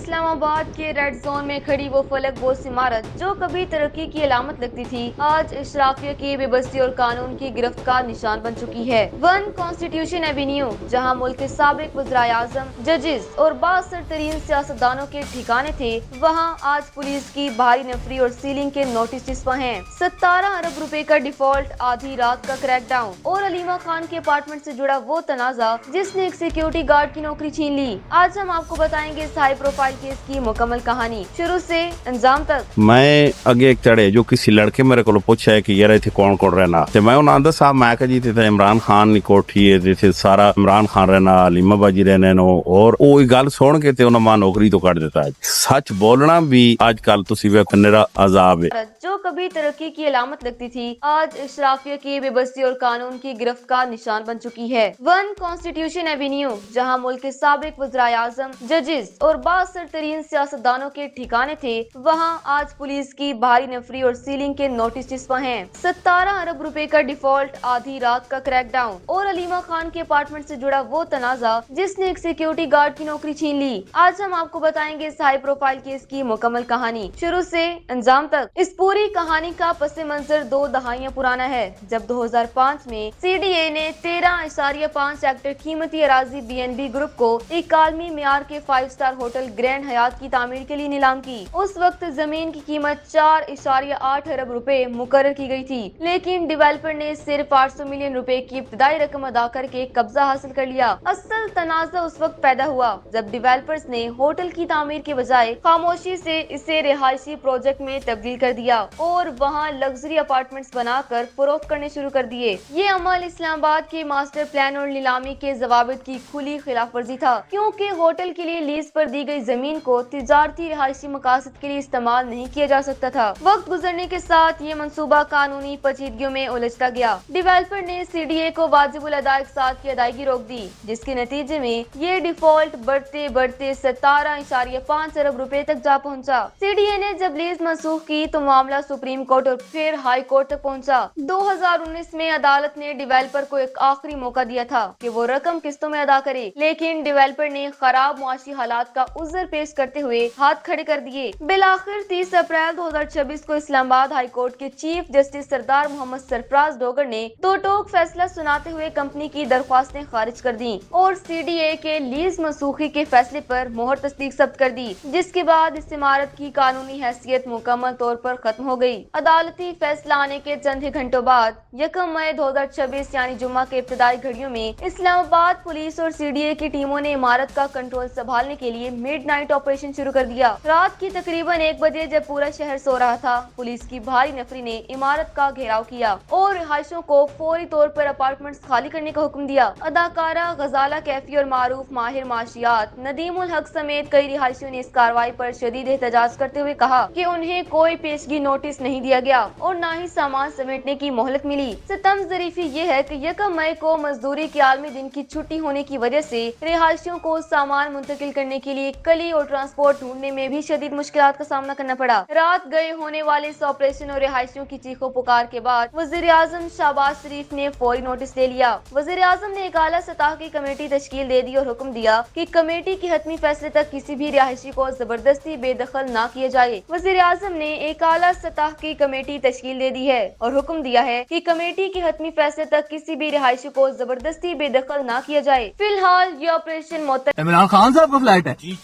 इस्लाम आबाद के red zone में खड़ी वो फलक बोस इमारत जो कभी तरक्की की अलामत लगती थी, आज इशराफिया की बेबसी और कानून की गिरफ्त का निशान बन चुकी है। वन कॉन्स्टिट्यूशन एवेन्यू, जहां मुल्क के साबिक वज़राए आज़म, जजेस और बासर तरीन सियासतदानों के ठिकाने थे, वहां आज पुलिस की भारी नफरी और सीलिंग के नोटिस चिस्पा हैं। 17 अरब रुपए का डिफॉल्ट, आधी रात का क्रैकडाउन और अलीमा खान के अपार्टमेंट से जुड़ा वो तनाजा जिसने एक सिक्योरिटी गार्ड की नौकरी छीन ली। आज हम आपको बताएंगे इस हाई प्रोफाइल केस की मुकम्मल कहानी शुरू से अंजाम तक। मैं अगे एक चढ़े जो किसी लड़के मेरे को पूछा है कि यार इतने कौन कौन रहना, तो मैं उन्हें आंदा साहब मैं जी थे इमरान खान की कोठी है, जिथे सारा इमरान खान रहना, अलीमा बाजी रहने नो, और वो गल सुन के उन्हें मां नौकरी तो कट देता है। सच बोलना भी आजकल तुसी वे मेरा अजाब है। जो कभी तरक्की की अलामत लगती थी, आज इशराफिया की बेबसी और कानून की गिरफ्त का निशान बन चुकी है। वन कॉन्स्टिट्यूशन एवेन्यू, जहां मुल्क के साबिक वज़राए आज़म, जजेस और बासर तरीन सियासतदानों के ठिकाने थे, वहां आज पुलिस की भारी नफरी और सीलिंग के नोटिस चिस्पा हैं। 17 अरब रुपए का डिफॉल्ट, आधी रात का क्रैकडाउन और अलीमा खान के अपार्टमेंट से जुड़ा वो तनाजा जिसने एक सिक्योरिटी गार्ड की नौकरी छीन ली। आज हम आपको बताएंगे इस हाई प्रोफाइल केस की मुकम्मल कहानी शुरू से अंजाम तक। इस पूरी कहानी का पस मंजर 2 दहाइयां पुराना है, जब 2005 में CDA ने 13.5 एकड़ कीमती अराजी BNB ग्रुप को एक आलमी मियार के 5 स्टार होटल ग्रैंड हयात की तामीर के लिए नीलाम की। उस वक्त जमीन की कीमत 4.8 अरब रुपए मुकर्रर की गई थी, लेकिन डेवलपर ने सिर्फ 800 मिलियन रुपए की इब्तदाई रकम अदा करके कब्जा हासिल कर लिया। असल तनाज़ा उस वक्त पैदा हुआ जब डेवलपर्स ने होटल की तामीर के बजाय खामोशी से इसे रिहायशी प्रोजेक्ट में तब्दील कर दिया और वहां लग्जरी अपार्टमेंट्स बनाकर फरोख्त करने शुरू कर दिए। ये अमल इस्लामाबाद के मास्टर प्लान और नीलामी के जवाबित की खुली खिलाफ वर्जी था, क्योंकि होटल के लिए लीज पर दी गई जमीन को तिजारती रिहायशी मकासद के लिए इस्तेमाल नहीं किया जा सकता था। वक्त गुजरने के साथ ये मंसूबा कानूनी पेचीदगियों में उलझता गया। डेवलपर ने CDA को वाजिबुल अदा इक़सात की अदायगी रोक दी, जिसके नतीजे में ये डिफॉल्ट बढ़ते बढ़ते 17.5 अरब रुपए तक जा पहुंचा। CDA ने जब लीज मंसूख की तो मामला सुप्रीम कोर्ट और फिर हाई कोर्ट तक पहुंचा। 2019 में अदालत ने डेवलपर को एक आखिरी मौका दिया था कि वो रकम किस्तों में अदा करे, लेकिन डेवलपर ने खराब मुआशी हालात का उज़्र पेश करते हुए हाथ खड़े कर दिए। बिलाखिर 30 अप्रैल 2026 को इस्लामाबाद हाई कोर्ट के चीफ जस्टिस सरदार मोहम्मद सरफराज डोगर ने दो टोक फैसला सुनाते हुए कंपनी की दरख्वास्तें खारिज कर दी और CDA के लीज मंसूखी के फैसले पर मोहर तस्दीक सब्त कर दी, जिसके बाद इस इमारत की कानूनी हैसियत मुकम्मल तौर पर खत्म हो गई। अदालती फैसला आने के चंद ही घंटों बाद 1 मई 2026 यानी जुम्मा के इब्तदाई घड़ियों में इस्लामाबाद पुलिस और CDA की टीमों ने इमारत का कंट्रोल संभालने के लिए मिडनाइट ऑपरेशन शुरू कर दिया। रात की तकरीबन 1 बजे जब पूरा शहर सो रहा था, पुलिस की भारी नफरी ने इमारत का घेराव किया और रिहायशों को फौरी तौर पर अपार्टमेंट्स खाली करने का हुक्म दिया। अदाकारा गजाला कैफी और मारूफ माहिर माशियात नदीमुल हक समेत कई रिहायशियों ने इस कार्रवाई पर शदीद एहतजाज करते हुए कहा कि उन्हें कोई पेशगी नोटिस नहीं दिया गया और न ही सामान समेटने की मोहलत मिली। सितम ज़रीफी ये है कि 1 मई को मजदूरी के आलमी दिन की छुट्टी होने की वजह से रिहायशियों को सामान मुंतकिल करने के लिए कली और ट्रांसपोर्ट ढूंढने में भी शदीद मुश्किलात का सामना करना पड़ा। रात गए होने वाले इस ऑपरेशन और रिहायशियों की चीखों पुकार के बाद वज़ीर आज़म शहबाज शरीफ ने फौरी नोटिस ले लिया। वज़ीर आज़म ने एक आला सतह की कमेटी तश्कील दे दी और हुक्म दिया कि कमेटी के हतमी फैसले तक किसी भी रिहायशी को जबरदस्ती बेदखल न किया जाए। वज़ीर आज़म ने एक आला सतह की कमेटी तश्कील दे दी है और हुक्म दिया है कि कमेटी के हतमी फैसले तक किसी भी रिहायशी को जबरदस्ती बेदखल न किया जाए। फिलहाल ये ऑपरेशन मुअत्तल। इमरान खान साहब का फ्लैट है। जी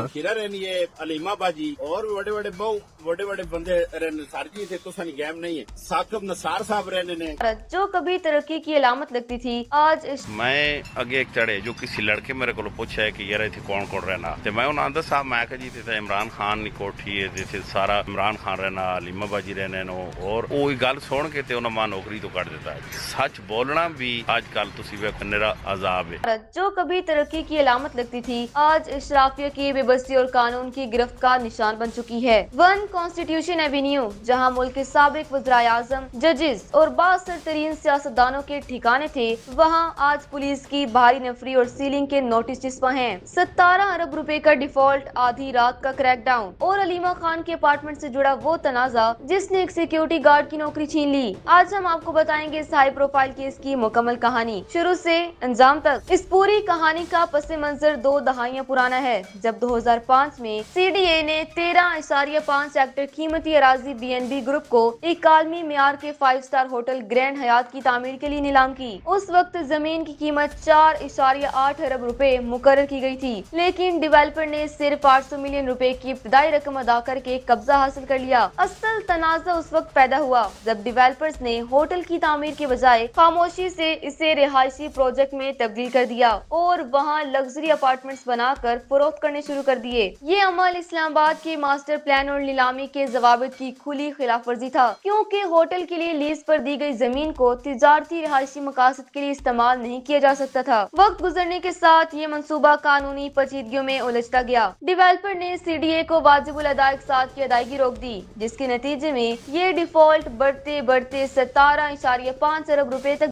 खीरा रहनी है, अलीमा बाजी और बड़े बड़े बंदे रहने सारजी थे, तो सनी गैम नहीं है। साकिब नसार साहब रहने ने जो कभी तरक्की की अलामत लगती थी, आज मैं अगे एक चढ़े जो किसी लड़के मेरे को पूछा है कि यार इतने कौन कौन रहना, तो मैं उन्हें आंदा साहब मैं जी थे इमरान खान की कोठी है, जिथे सारा इमरान खान रहना, अलीमा बाजी रहने नो, और वो गल सुन के उन्हें मां नौकरी तो कट देता है। सच बोलना भी आजकल तुसी वे मेरा अजाब है। जो कभी तरक्की की अलामत लगती थी, आज इशराफिया की बेबसी और कानून की गिरफ्त का निशान बन चुकी है। वन कॉन्स्टिट्यूशन एवेन्यू, जहां मुल्क के साबिक वज़राए आज़म, जजेस और बासर तरीन सियासतदानों के ठिकाने थे, वहां आज पुलिस की भारी नफरी और सीलिंग के नोटिस चिस्पा हैं। 17 अरब रुपए का डिफॉल्ट, आधी रात का क्रैकडाउन और अलीमा खान के अपार्टमेंट से जुड़ा वो तनाजा जिसने एक सिक्योरिटी गार्ड की नौकरी छीन ली। आज हम आपको बताएंगे इस हाई प्रोफाइल केस की मुकम्मल कहानी शुरू से अंजाम तक। इस पूरी कहानी का पस मंजर 2 दहाइयां पुराना है, जब 2005 में CDA ने 13.5 एकड़ कीमती अराजी BNB ग्रुप को एक आलमी मियार के 5 स्टार होटल ग्रैंड हयात की तामीर के लिए नीलाम की। उस वक्त जमीन की कीमत 4.8 अरब रुपए मुकर्रर की गई थी, लेकिन डेवलपर ने सिर्फ 800 मिलियन रुपए की इब्तदाई रकम अदा करके कब्जा हासिल कर लिया। असल तनाज़ा उस वक्त पैदा हुआ जब डेवलपर्स ने होटल की तामीर के बजाय खामोशी से इसे रिहायशी प्रोजेक्ट में तब्दील कर दिया और वहाँ लग्जरी अपार्टमेंट्स बनाकर फरोख्त करने शुरू कर दिए। ये अमल इस्लामाबाद के मास्टर प्लान और नीलामी के ज़वाबित की खुली खिलाफ वर्जी था, क्योंकि होटल के लिए लीज पर दी गई जमीन को तिजारती रिहायशी मकासद के लिए इस्तेमाल नहीं किया जा सकता था। वक्त गुजरने के साथ ये मंसूबा कानूनी पेचीदगियों में उलझता गया। डेवलपर ने CDA को वाजिबुल अदा अक़सात की अदायगी रोक दी, जिसके नतीजे में ये डिफॉल्ट बढ़ते बढ़ते 17.5 अरब रुपए तक